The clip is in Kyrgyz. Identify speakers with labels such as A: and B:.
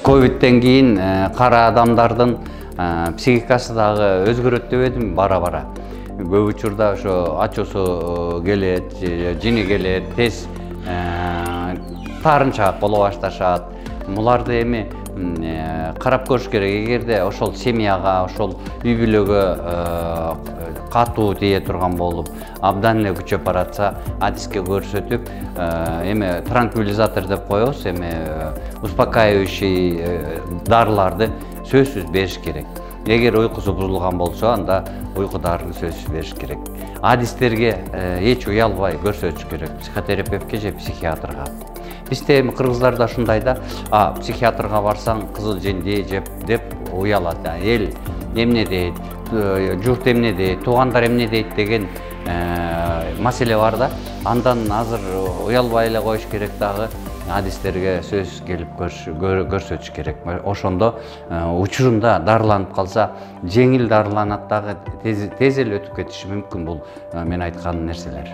A: Ковидтен кийин кара адамдардын психикасы дагы өзгөрөт деп эдим бара-бара. Көп учурда ошо ачуусу келет, жини келет, тез таарынчаак боло башташат. Буларды эми карап көрүш керек. Эгерде ошол семьяга, ошол үй бүлөгө катуу тие турган болуп, абдан эле күчөп баратса, адиске көрсөтүп, эми транквилизатор деп коебуз, эми успокаивающий дарыларды сөзсүз бериш керек. Эгер уйкусу бузулган болсо, анда уйку дарын сөзсүз бериш керек. Адистерге эч уялбай көрсөтүш керек, психотерапевтке же психиатрга. Бизде эми кыргыздарда ушундай да, психиатрга барсаң кызыл женди жеп деп уялат. Эл эмне дейт, журт эмне дейт, туугандар эмне дейт деген маселе бар да. Андан азыр уялбай эле коюш керек дагы, адистерге сөз келип көрсөтүш керек. Ошондо учурунда дарыланып калса, жеңил дарыланат дагы, тез эле өтүп кетиши мүмкүн. Бул мен айткан нерселер.